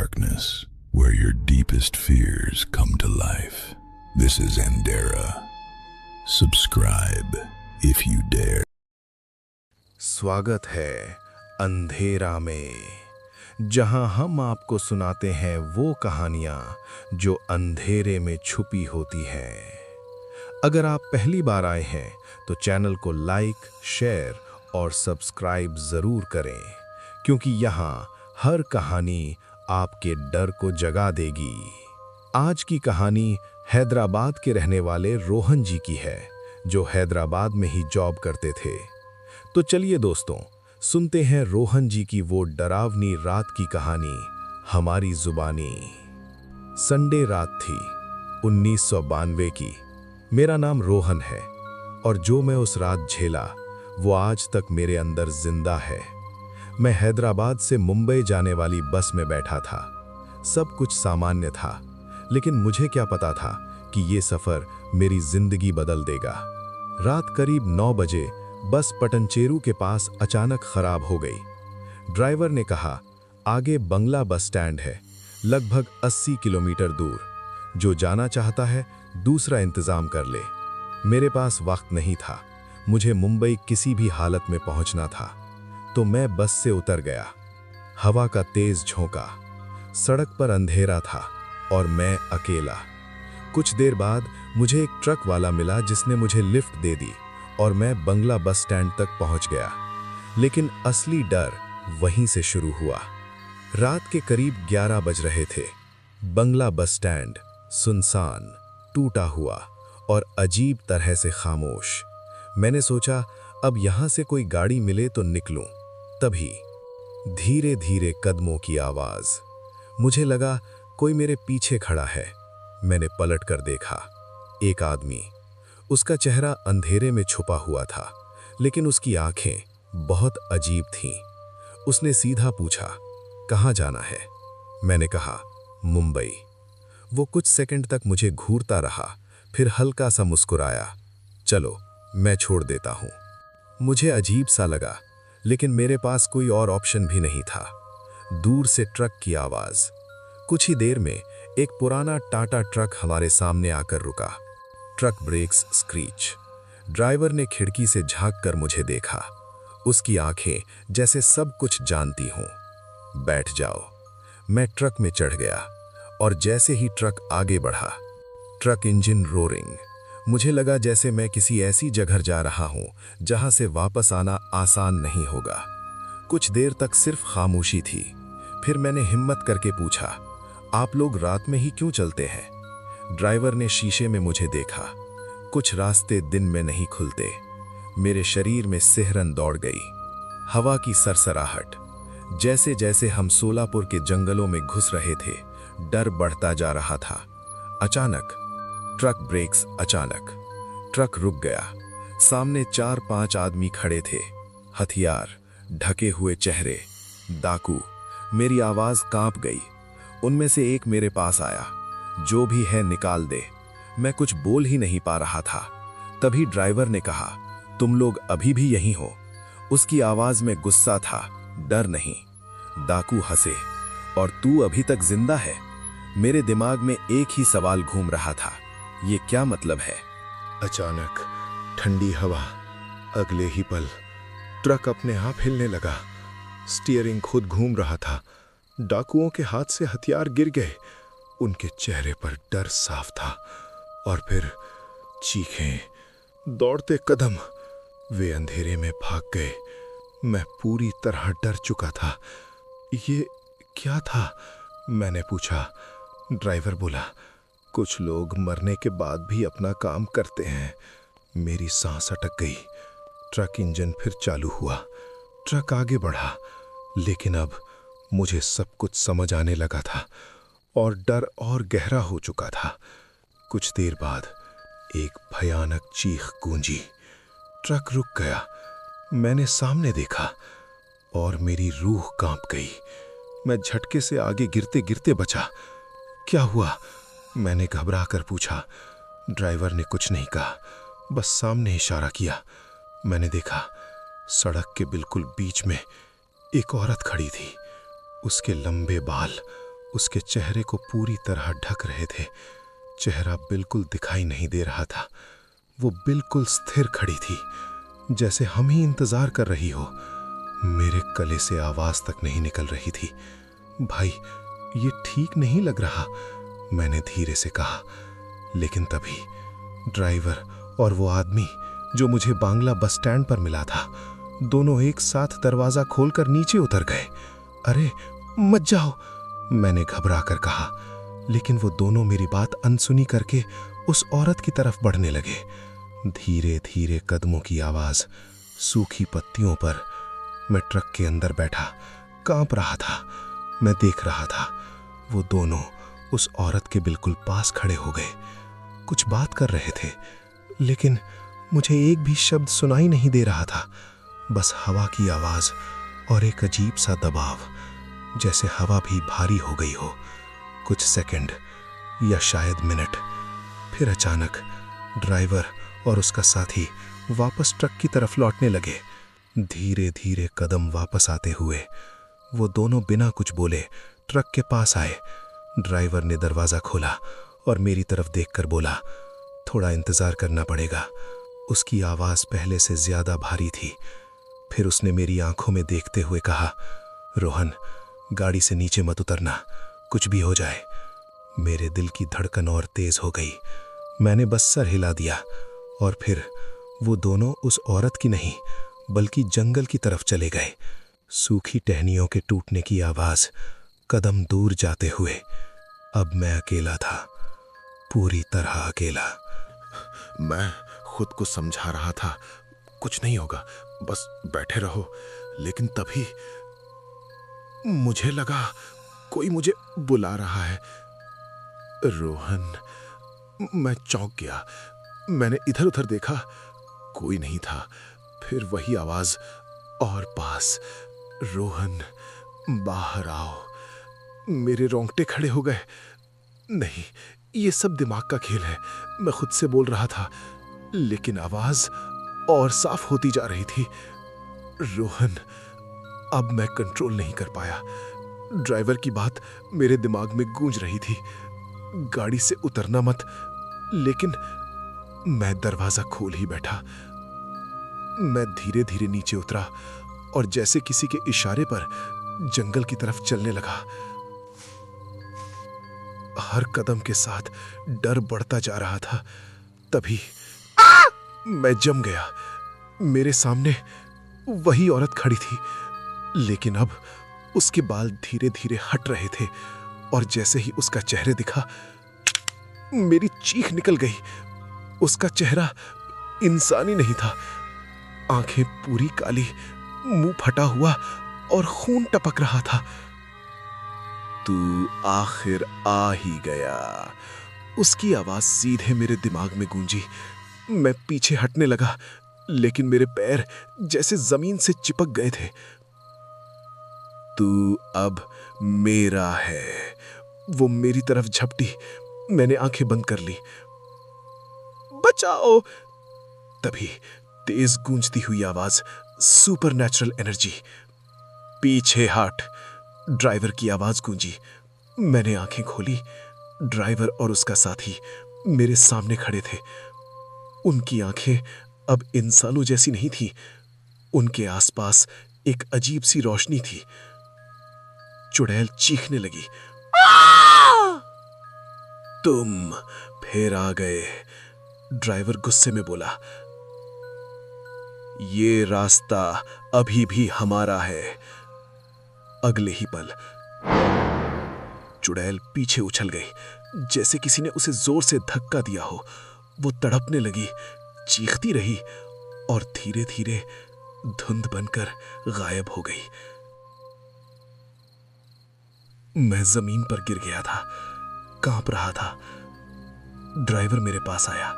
darkness, where your deepest fears come to life. This is Andera. Subscribe if you dare. स्वागत है अंधेरा में, जहां हम आपको सुनाते हैं वो कहानियां जो अंधेरे में छुपी होती हैं। अगर आप पहली बार आए हैं तो चैनल को लाइक, शेयर और सब्सक्राइब जरूर करें, क्योंकि यहाँ हर कहानी आपके डर को जगा देगी। आज की कहानी हैदराबाद के रहने वाले रोहन जी की है, जो हैदराबाद में ही जॉब करते थे। तो चलिए दोस्तों, सुनते हैं रोहन जी की वो डरावनी रात की कहानी हमारी जुबानी। संडे रात थी 1992 की। मेरा नाम रोहन है और जो मैं उस रात झेला वो आज तक मेरे अंदर जिंदा है। मैं हैदराबाद से मुंबई जाने वाली बस में बैठा था। सब कुछ सामान्य था, लेकिन मुझे क्या पता था कि ये सफर मेरी जिंदगी बदल देगा। रात करीब 9 बजे बस पटनचेरू के पास अचानक खराब हो गई। ड्राइवर ने कहा, आगे बंगला बस स्टैंड है, लगभग 80 किलोमीटर दूर। जो जाना चाहता है दूसरा इंतजाम कर ले। मेरे पास वक्त नहीं था, मुझे मुंबई किसी भी हालत में पहुंचना था। तो मैं बस से उतर गया। हवा का तेज झोंका, सड़क पर अंधेरा था और मैं अकेला। कुछ देर बाद मुझे एक ट्रक वाला मिला जिसने मुझे लिफ्ट दे दी और मैं बंगला बस स्टैंड तक पहुंच गया। लेकिन असली डर वहीं से शुरू हुआ। रात के करीब 11 बज रहे थे। बंगला बस स्टैंड सुनसान, टूटा हुआ और अजीब तरह से खामोश। मैंने सोचा अब यहां से कोई गाड़ी मिले तो निकलूं। तभी धीरे धीरे कदमों की आवाज। मुझे लगा कोई मेरे पीछे खड़ा है। मैंने पलट कर देखा। एक आदमी। उसका चेहरा अंधेरे में छुपा हुआ था, लेकिन उसकी आंखें बहुत अजीब थीं। उसने सीधा पूछा, कहाँ जाना है? मैंने कहा, मुंबई। वो कुछ सेकंड तक मुझे घूरता रहा, फिर हल्का सा मुस्कुराया। चलो, मैं छोड़ देता हूं। मुझे अजीब सा लगा, लेकिन मेरे पास कोई और ऑप्शन भी नहीं था। दूर से ट्रक की आवाज। कुछ ही देर में एक पुराना टाटा ट्रक हमारे सामने आकर रुका। Truck breaks screech. ड्राइवर ने खिड़की से झांक कर मुझे देखा। उसकी आंखें जैसे सब कुछ जानती हों। बैठ जाओ। मैं ट्रक में चढ़ गया और जैसे ही ट्रक आगे बढ़ा, ट्रक इंजन रोरिंग। मुझे लगा जैसे मैं किसी ऐसी जगह जा रहा हूं जहां से वापस आना आसान नहीं होगा। कुछ देर तक सिर्फ खामोशी थी। फिर मैंने हिम्मत करके पूछा, आप लोग रात में ही क्यों चलते हैं? ड्राइवर ने शीशे में मुझे देखा। कुछ रास्ते दिन में नहीं खुलते। मेरे शरीर में सिहरन दौड़ गई। हवा की सरसराहट। जैसे जैसे हम सोलापुर के जंगलों में घुस रहे थे, डर बढ़ता जा रहा था। अचानक ट्रक ब्रेक्स। अचानक ट्रक रुक गया। सामने 4-5 आदमी खड़े थे, हथियार, ढके हुए चेहरे, डाकू। मेरी आवाज कांप गई। उनमें से एक मेरे पास आया, जो भी है निकाल दे। मैं कुछ बोल ही नहीं पा रहा था। तभी ड्राइवर ने कहा, तुम लोग अभी भी यहीं हो? उसकी आवाज में गुस्सा था, डर नहीं। डाकू हंसे, और तू अभी तक जिंदा है? मेरे दिमाग में एक ही सवाल घूम रहा था, ये क्या मतलब है? अचानक ठंडी हवा। अगले ही पल ट्रक अपने आप हिलने लगा। स्टीयरिंग खुद घूम रहा था। डाकुओं के हाथ से हथियार गिर गए। उनके चेहरे पर डर साफ था। और फिर चीखें, दौड़ते कदम। वे अंधेरे में भाग गए। मैं पूरी तरह डर चुका था। ये क्या था? मैंने पूछा। ड्राइवर बोला, कुछ लोग मरने के बाद भी अपना काम करते हैं। मेरी सांस अटक गई। ट्रक इंजन फिर चालू हुआ। ट्रक आगे बढ़ा, लेकिन अब मुझे सब कुछ समझ आने लगा था और डर और गहरा हो चुका था। कुछ देर बाद एक भयानक चीख गूंजी। ट्रक रुक गया। मैंने सामने देखा और मेरी रूह कांप गई। मैं झटके से आगे गिरते गिरते बचा। क्या हुआ? मैंने घबरा कर पूछा। ड्राइवर ने कुछ नहीं कहा, बस सामने इशारा किया। मैंने देखा, सड़क के बिल्कुल बीच में एक औरत खड़ी थी। उसके लंबे बाल, उसके चेहरे को पूरी तरह ढक रहे थे। चेहरा बिल्कुल दिखाई नहीं दे रहा था। वो बिल्कुल स्थिर खड़ी थी, जैसे हम ही इंतजार कर रही हो। मेरे गले से आवाज तक नहीं निकल रही थी। भाई, ये ठीक नहीं लग रहा, मैंने धीरे से कहा। लेकिन तभी ड्राइवर और वो आदमी जो मुझे बांग्ला बस स्टैंड पर मिला था, दोनों एक साथ दरवाजा खोलकर नीचे उतर गए। अरे मत जाओ, मैंने घबरा कर कहा। लेकिन वो दोनों मेरी बात अनसुनी करके उस औरत की तरफ बढ़ने लगे। धीरे धीरे कदमों की आवाज, सूखी पत्तियों पर। मैं ट्रक के अंदर बैठा कांप रहा था। मैं देख रहा था वो दोनों उस औरत के बिल्कुल पास खड़े हो गए, कुछ बात कर रहे थे, लेकिन मुझे एक भी शब्द सुनाई नहीं दे रहा था। बस हवा की आवाज और एक अजीब सा दबाव, जैसे हवा भी भारी हो गई हो। कुछ सेकंड या शायद मिनट, फिर अचानक ड्राइवर और उसका साथी वापस ट्रक की तरफ लौटने लगे। धीरे धीरे कदम वापस आते हुए वो दोनों बिना कुछ बोले ट्रक के पास आए। ड्राइवर ने दरवाजा खोला और मेरी तरफ देखकर बोला, थोड़ा इंतजार करना पड़ेगा। उसकी आवाज पहले से ज्यादा भारी थी। फिर उसने मेरी आंखों में देखते हुए कहा, रोहन, गाड़ी से नीचे मत उतरना, कुछ भी हो जाए। मेरे दिल की धड़कन और तेज हो गई। मैंने बस सर हिला दिया और फिर वो दोनों उस औरत की नहीं बल्कि जंगल की तरफ चले गए। सूखी टहनियों के टूटने की आवाज, कदम दूर जाते हुए। अब मैं अकेला था, पूरी तरह अकेला। मैं खुद को समझा रहा था, कुछ नहीं होगा, बस बैठे रहो। लेकिन तभी मुझे लगा कोई मुझे बुला रहा है। रोहन, मैं चौंक गया। मैंने इधर उधर देखा, कोई नहीं था। फिर वही आवाज और पास, रोहन बाहर आओ। मेरे रोंगटे खड़े हो गए। नहीं, ये सब दिमाग का खेल है, मैं खुद से बोल रहा था। लेकिन आवाज और साफ होती जा रही थी। रोहन, अब मैं कंट्रोल नहीं कर पाया। ड्राइवर की बात मेरे दिमाग में गूंज रही थी, गाड़ी से उतरना मत। लेकिन मैं दरवाजा खोल ही बैठा। मैं धीरे धीरे नीचे उतरा और जैसे किसी के इशारे पर जंगल की तरफ चलने लगा। हर कदम के साथ डर बढ़ता जा रहा था। तभी मैं जम गया। मेरे सामने वही औरत खड़ी थी, लेकिन अब उसके बाल धीरे धीरे हट रहे थे और जैसे ही उसका चेहरा दिखा, मेरी चीख निकल गई। उसका चेहरा इंसानी नहीं था। आंखें पूरी काली, मुंह फटा हुआ और खून टपक रहा था। तू आखिर आ ही गया, उसकी आवाज सीधे मेरे दिमाग में गूंजी। मैं पीछे हटने लगा, लेकिन मेरे पैर जैसे जमीन से चिपक गए थे। तू अब मेरा है, वो मेरी तरफ झपटी। मैंने आंखें बंद कर ली। बचाओ! तभी तेज गूंजती हुई आवाज, सुपरनैचुरल एनर्जी, पीछे हट। ड्राइवर की आवाज गूंजी। मैंने आंखें खोली। ड्राइवर और उसका साथी मेरे सामने खड़े थे। उनकी आंखें अब इंसानों जैसी नहीं थी। उनके आसपास एक अजीब सी रोशनी थी। चुड़ैल चीखने लगी, तुम फिर आ गए। ड्राइवर गुस्से में बोला, ये रास्ता अभी भी हमारा है। अगले ही पल चुड़ैल पीछे उछल गई, जैसे किसी ने उसे जोर से धक्का दिया हो। वो तड़पने लगी, चीखती रही और धीरे धीरे धुंध बनकर गायब हो गई। मैं जमीन पर गिर गया था, कांप रहा था। ड्राइवर मेरे पास आया।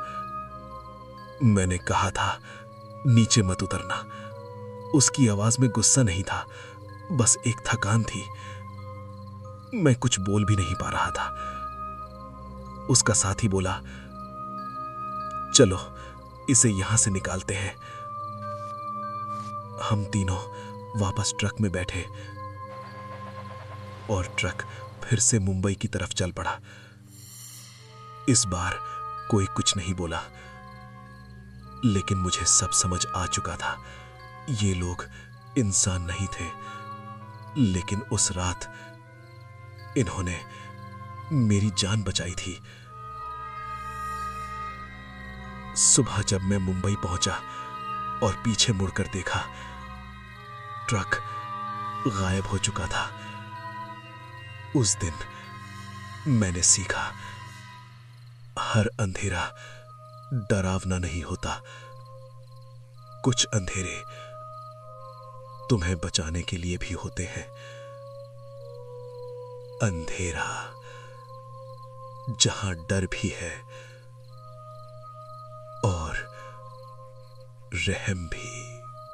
मैंने कहा था नीचे मत उतरना। उसकी आवाज में गुस्सा नहीं था, बस एक थकान थी। मैं कुछ बोल भी नहीं पा रहा था। उसका साथी बोला, चलो इसे यहां से निकालते हैं। हम तीनों वापस ट्रक में बैठे और ट्रक फिर से मुंबई की तरफ चल पड़ा। इस बार कोई कुछ नहीं बोला, लेकिन मुझे सब समझ आ चुका था। ये लोग इंसान नहीं थे, लेकिन उस रात इन्होंने मेरी जान बचाई थी। सुबह जब मैं मुंबई पहुंचा और पीछे मुड़कर देखा, ट्रक गायब हो चुका था। उस दिन मैंने सीखा, हर अंधेरा डरावना नहीं होता। कुछ अंधेरे तुम्हें बचाने के लिए भी होते हैं। अंधेरा जहां डर भी है और रहम भी।